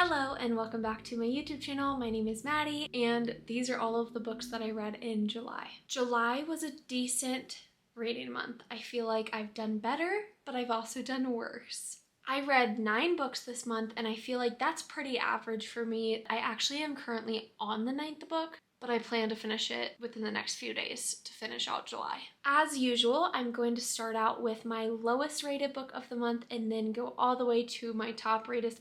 Hello and welcome back to my YouTube channel. My name is Maddie and these are all of the books that I read in July. July was a decent reading month. I feel like I've done better, but I've also done worse. I read 9 books this month and I feel like that's pretty average for me. I actually am currently on the 9th book, but I plan to finish it within the next few days to finish out July. As usual, I'm going to start out with my lowest rated book of the month and then go all the way to my top rated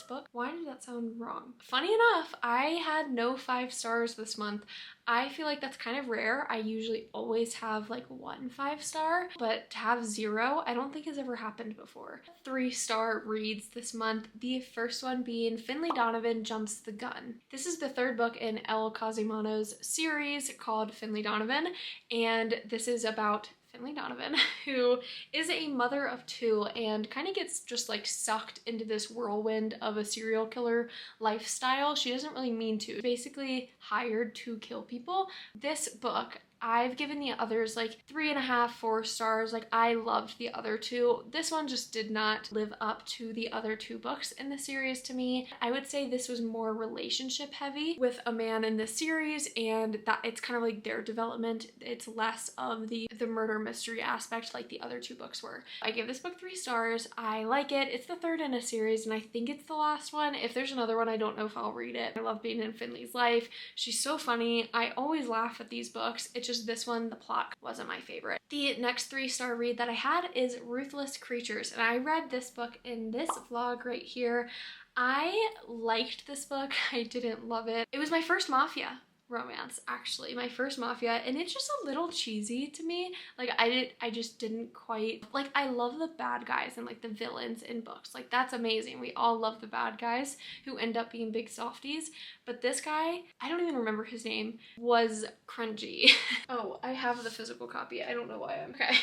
book? Why did that sound wrong? Funny enough, I had no 5 stars this month. I feel like that's kind of rare. I usually always have like 1 5-star, but to have 0, I don't think has ever happened before. 3-star reads this month. The first one being Finley Donovan Jumps the Gun. This is the 3rd book in Elle Cosimano's series called Finley Donovan, and this is about Finley Donovan, who is a mother of 2 and kind of gets just like sucked into this whirlwind of a serial killer lifestyle. She doesn't really mean to. Basically hired to kill people. This book, I've given the others like 3.5, 4 stars. Like I loved the other 2. This one just did not live up to the other 2 books in the series to me. I would say this was more relationship heavy with a man in this series, and that it's kind of like their development. It's less of the murder mystery aspect like the other 2 books were. I give this book 3 stars. I like it. It's the 3rd in a series and I think it's the last one. If there's another one, I don't know if I'll read it. I love being in Finley's life. She's so funny. I always laugh at these books. It's just this one, the plot wasn't my favorite. The next 3-star read that I had is Ruthless Creatures, and I read this book in this vlog right here. I liked this book. I didn't love it. It was my first mafia romance, actually, my first mafia, and it's just a little cheesy to me. Like I just didn't quite like. I love the bad guys and like the villains in books. Like that's amazing. We all love the bad guys who end up being big softies, but this guy, I don't even remember his name, was cringy. Oh, I have the physical copy. I don't know why I'm okay.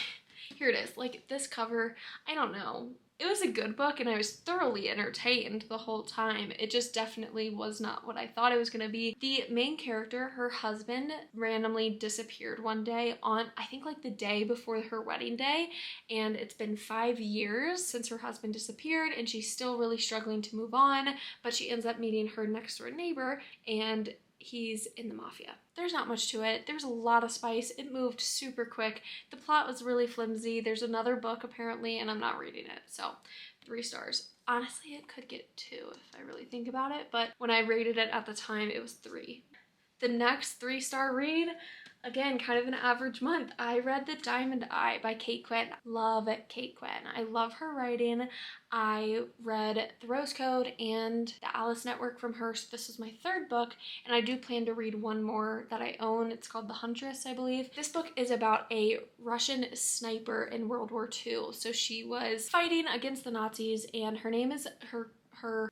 Here it is. Like this cover, I don't know. It was a good book and I was thoroughly entertained the whole time. It just definitely was not what I thought it was going to be. The main character, her husband, randomly disappeared one day on, I think like the day before her wedding day, and it's been 5 years since her husband disappeared and she's still really struggling to move on, but she ends up meeting her next door neighbor and he's in the mafia. There's not much to it. There's a lot of spice. It moved super quick. The plot was really flimsy. There's another book apparently and I'm not reading it. So 3 stars. Honestly, it could get 2 if I really think about it, but when I rated it at the time, it was 3. The next 3-star read, again, kind of an average month. I read The Diamond Eye by Kate Quinn. Love Kate Quinn. I love her writing. I read The Rose Code and The Alice Network from her. So this is my 3rd book, and I do plan to read one more that I own. It's called The Huntress, I believe. This book is about a Russian sniper in World War II. So she was fighting against the Nazis, and her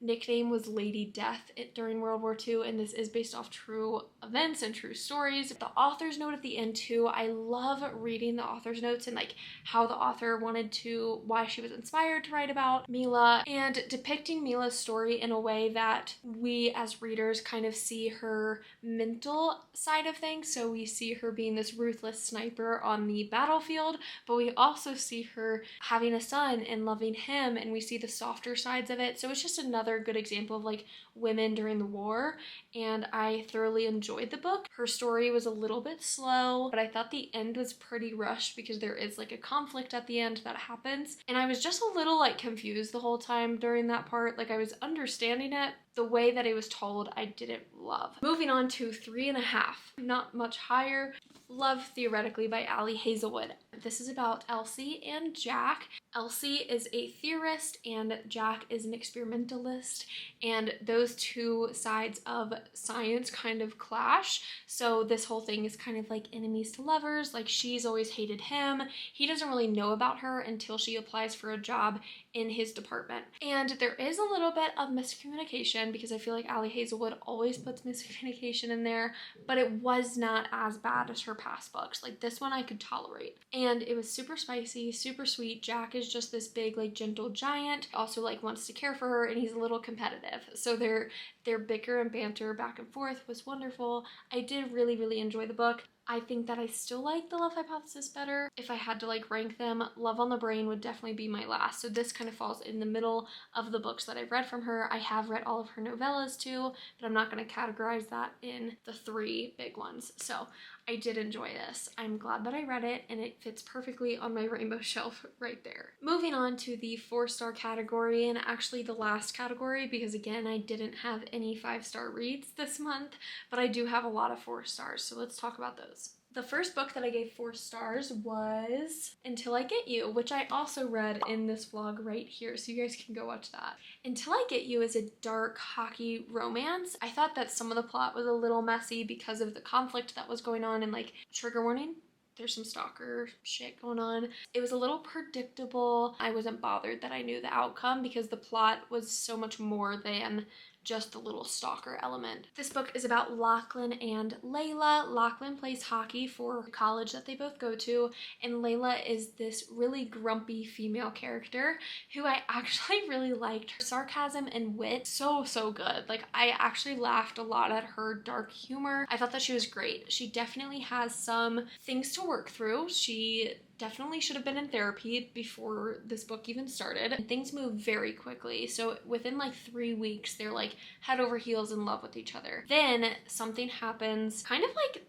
nickname was Lady Death during World War II, and this is based off true events and true stories. The author's note at the end too, I love reading the author's notes and like how the author why she was inspired to write about Mila, and depicting Mila's story in a way that we as readers kind of see her mental side of things. So we see her being this ruthless sniper on the battlefield, but we also see her having a son and loving him, and we see the softer sides of it. So it's just another good example of like women during the war, and I thoroughly enjoyed the book. Her story was a little bit slow, but I thought the end was pretty rushed because there is like a conflict at the end that happens, and I was just a little like confused the whole time during that part. Like I was understanding it, the way that it was told I didn't love. Moving on to 3.5, not much higher. Love Theoretically by Ali Hazelwood. This is about Elsie and Jack. Elsie is a theorist and Jack is an experimentalist, and those 2 sides of science kind of clash. So this whole thing is kind of like enemies to lovers. Like she's always hated him. He doesn't really know about her until she applies for a job in his department. And there is a little bit of miscommunication because I feel like Ali Hazelwood always puts miscommunication in there, but it was not as bad as her past books. Like this one I could tolerate. And it was super spicy, super sweet. Jack is just this big like gentle giant, also like wants to care for her, and he's a little competitive. So their bicker and banter back and forth was wonderful. I did really enjoy the book. I think that I still like The Love Hypothesis better. If I had to like rank them, Love on the Brain would definitely be my last. So this kind of falls in the middle of the books that I've read from her. I have read all of her novellas too, but I'm not going to categorize that in the 3 big ones. So I did enjoy this. I'm glad that I read it, and it fits perfectly on my rainbow shelf right there. Moving on to the 4-star category, and actually the last category, because again, I didn't have any 5-star reads this month, but I do have a lot of 4 stars, so let's talk about those. The first book that I gave 4 stars was Until I Get You, which I also read in this vlog right here, so you guys can go watch that. Until I Get You is a dark hockey romance. I thought that some of the plot was a little messy because of the conflict that was going on, and like, trigger warning, there's some stalker shit going on. It was a little predictable. I wasn't bothered that I knew the outcome because the plot was so much more than just the little stalker element. This book is about Lachlan and Layla. Lachlan plays hockey for college that they both go to, and Layla is this really grumpy female character who I actually really liked. Her sarcasm and wit, so good. Like, I actually laughed a lot at her dark humor. I thought that she was great. She definitely has some things to work through. She definitely should have been in therapy before this book even started. And things move very quickly. So within like 3 weeks, they're like head over heels in love with each other. Then something happens kind of like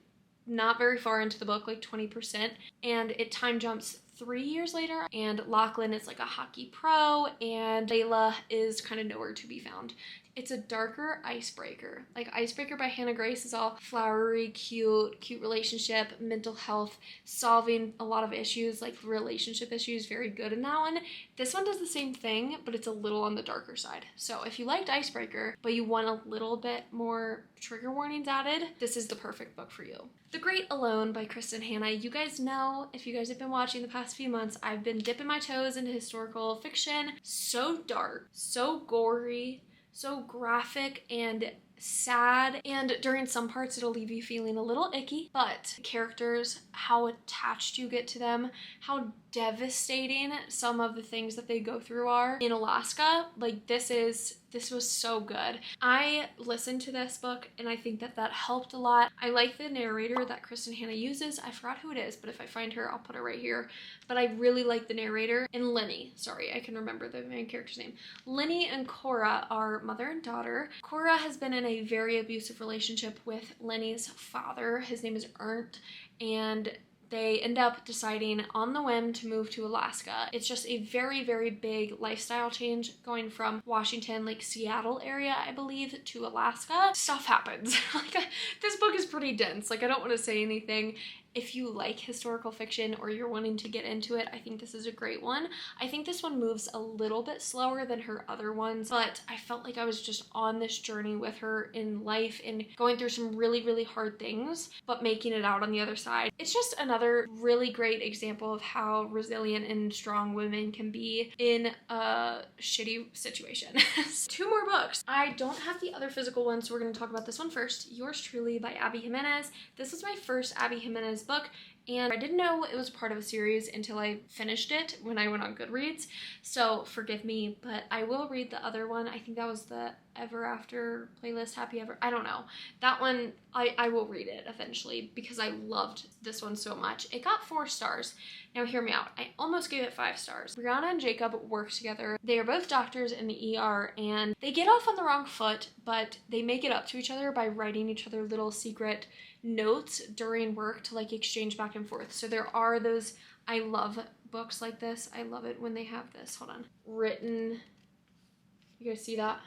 not very far into the book, like 20%, and it time jumps 3 years later, and Lachlan is like a hockey pro and Layla is kind of nowhere to be found. It's a darker icebreaker. Like, Icebreaker by Hannah Grace is all flowery, cute relationship, mental health, solving a lot of issues, like relationship issues, very good in that one. This one does the same thing, but it's a little on the darker side. So if you liked Icebreaker, but you want a little bit more trigger warnings added, this is the perfect book for you. The Great Alone by Kristen Hanna. You guys know, if you guys have been watching the past few months, I've been dipping my toes into historical fiction. So dark, so gory, so graphic and sad, and during some parts it'll leave you feeling a little icky, but characters, how attached you get to them, how devastating some of the things that they go through are in Alaska. Like, this was so good. I listened to this book and I think that helped a lot. I like the narrator that Kristen Hanna uses. I forgot who it is, but if I find her, I'll put her right here. But I really like the narrator. And Lenny, sorry, I can remember the main character's name. Lenny and Cora are mother and daughter. Cora has been in a very abusive relationship with Lenny's father. His name is Ernst, and they end up deciding on the whim to move to Alaska. It's just a very big lifestyle change, going from Washington, like Seattle area, I believe, to Alaska. Stuff happens. Like, this book is pretty dense. Like, I don't want to say anything. If you like historical fiction or you're wanting to get into it, I think this is a great one. I think this one moves a little bit slower than her other ones, but I felt like I was just on this journey with her in life and going through some really hard things, but making it out on the other side. It's just another really great example of how resilient and strong women can be in a shitty situation. 2 more books. I don't have the other physical ones, so we're going to talk about this one first. Yours Truly by Abby Jimenez. This was my first Abby Jimenez book, and I didn't know it was part of a series until I finished it when I went on Goodreads, so forgive me, but I will read the other one. I think that was the Ever After playlist, Happy Ever, I don't know. That one, I will read it eventually because I loved this one so much. It got 4 stars. Now hear me out. I almost gave it 5 stars. Brianna and Jacob work together. They are both doctors in the ER, and they get off on the wrong foot, but they make it up to each other by writing each other little secret notes during work to like exchange back and forth. So there are those, I love books like this. I love it when they have this, hold on, written, you guys see that?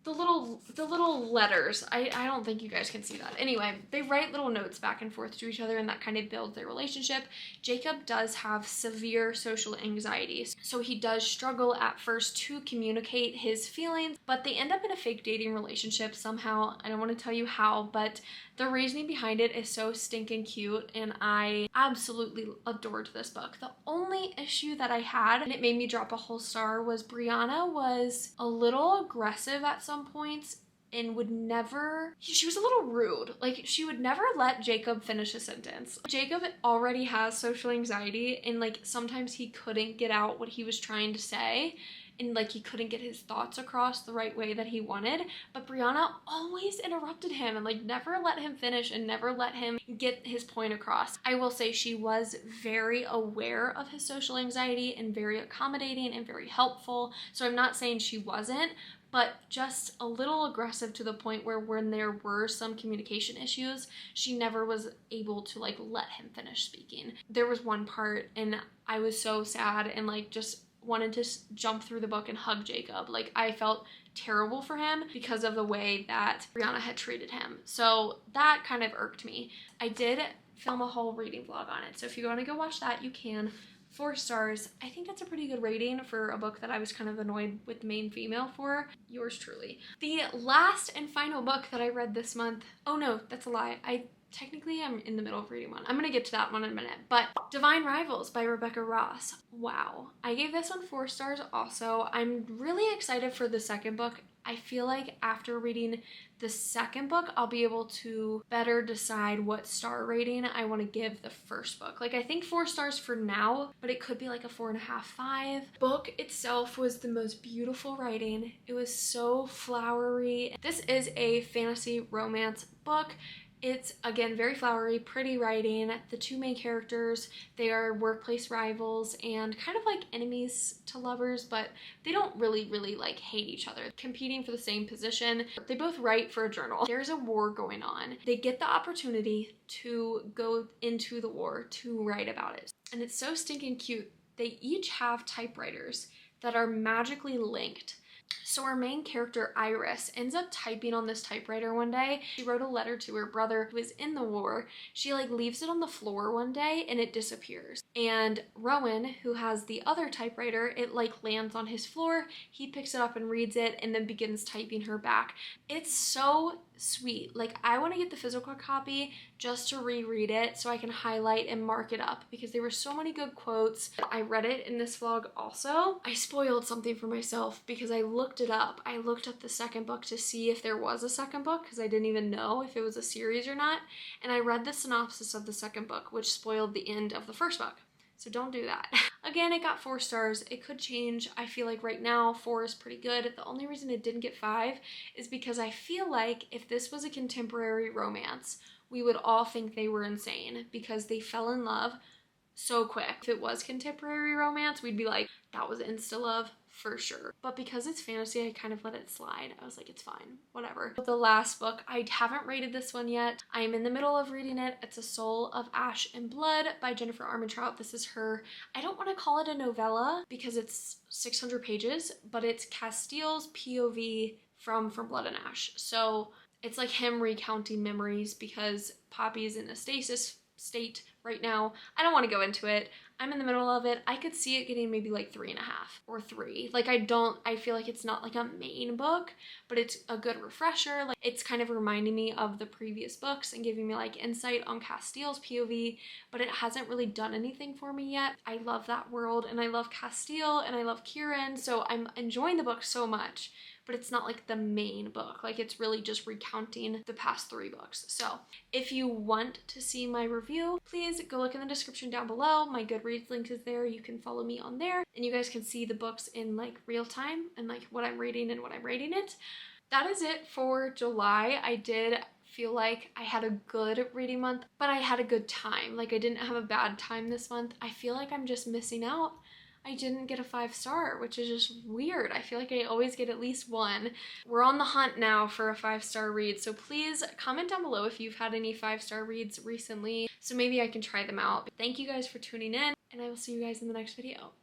The little letters. I don't think you guys can see that. Anyway, they write little notes back and forth to each other, and that kind of builds their relationship. Jacob does have severe social anxiety, so he does struggle at first to communicate his feelings, but they end up in a fake dating relationship somehow. I don't want to tell you how, but the reasoning behind it is so stinking cute, and I absolutely adored this book. The only issue that I had, and it made me drop a whole star, was Brianna was a little aggressive at some points and would never, she was a little rude. Like, she would never let Jacob finish a sentence. Jacob already has social anxiety, and like sometimes he couldn't get out what he was trying to say. and like he couldn't get his thoughts across the right way that he wanted. But Brianna always interrupted him and like never let him finish and never let him get his point across. I will say she was very aware of his social anxiety and very accommodating and very helpful. So I'm not saying she wasn't, but just a little aggressive to the point where when there were some communication issues, she never was able to like let him finish speaking. There was one part and I was so sad and like just wanted to jump through the book and hug Jacob. Like I felt terrible for him because of the way that Brianna had treated him. So that kind of irked me. I did film a whole reading vlog on it. So if you want to go watch that, you can. 4 stars. I think that's a pretty good rating for a book that I was kind of annoyed with the main female for. Yours truly. The last and final book that I read this month, oh no, that's a lie. Technically, I'm in the middle of reading one. I'm gonna get to that one in a minute. But Divine Rivals by Rebecca Ross. Wow. I gave this one 4 stars also. I'm really excited for the second book. I feel like after reading the second book, I'll be able to better decide what star rating I want to give the first book. Like I think 4 stars for now, but it could be like a 4.5, 5. Book itself was the most beautiful writing. It was so flowery. This is a fantasy romance book. It's, again, very flowery, pretty writing. The 2 main characters, they are workplace rivals and kind of like enemies to lovers, but they don't really like hate each other. Competing for the same position. They both write for a journal. There's a war going on. They get the opportunity to go into the war to write about it. And it's so stinking cute. They each have typewriters that are magically linked. So our main character, Iris, ends up typing on this typewriter one day. She wrote a letter to her brother who was in the war. She like leaves it on the floor one day and it disappears. And Rowan, who has the other typewriter, it like lands on his floor. He picks it up and reads it and then begins typing her back. It's so sweet. Like I want to get the physical copy just to reread it so I can highlight and mark it up because there were so many good quotes. I read it in this vlog also. I spoiled something for myself because I looked it up. I looked up the second book to see if there was a second book because I didn't even know if it was a series or not. And I read the synopsis of the second book, which spoiled the end of the first book. So don't do that. Again, it got 4 stars. It could change. I feel like right now 4 is pretty good. The only reason it didn't get 5 is because I feel like if this was a contemporary romance, we would all think they were insane because they fell in love so quick. If it was contemporary romance, we'd be like, that was insta love for sure. But because it's fantasy, I kind of let it slide. I was like, it's fine, whatever. The last book, I haven't rated this one yet. I am in the middle of reading it. It's A Soul of Ash and Blood by Jennifer Armentrout. This is her, I don't want to call it a novella because it's 600 pages, but it's Castile's POV from Blood and Ash. So it's like him recounting memories because Poppy's in a stasis state right now. I don't want to go into it. I'm in the middle of it. I could see it getting maybe like 3.5 or 3. Like I feel like it's not like a main book, but it's a good refresher. Like it's kind of reminding me of the previous books and giving me like insight on Castile's POV, but it hasn't really done anything for me yet. I love that world and I love Castile and I love Kieran, so I'm enjoying the book so much. But it's not like the main book. Like it's really just recounting the past 3 books. So if you want to see my review, please go look in the description down below. My Goodreads link is there. You can follow me on there and you guys can see the books in like real time and like what I'm reading and what I'm rating it. That is it for July. I did feel like I had a good reading month, but I had a good time. Like I didn't have a bad time this month. I feel like I'm just missing out. I didn't get a 5-star, which is just weird. I feel like I always get at least 1. We're on the hunt now for a 5-star read, so please comment down below if you've had any 5-star reads recently, so maybe I can try them out. Thank you guys for tuning in, and I will see you guys in the next video.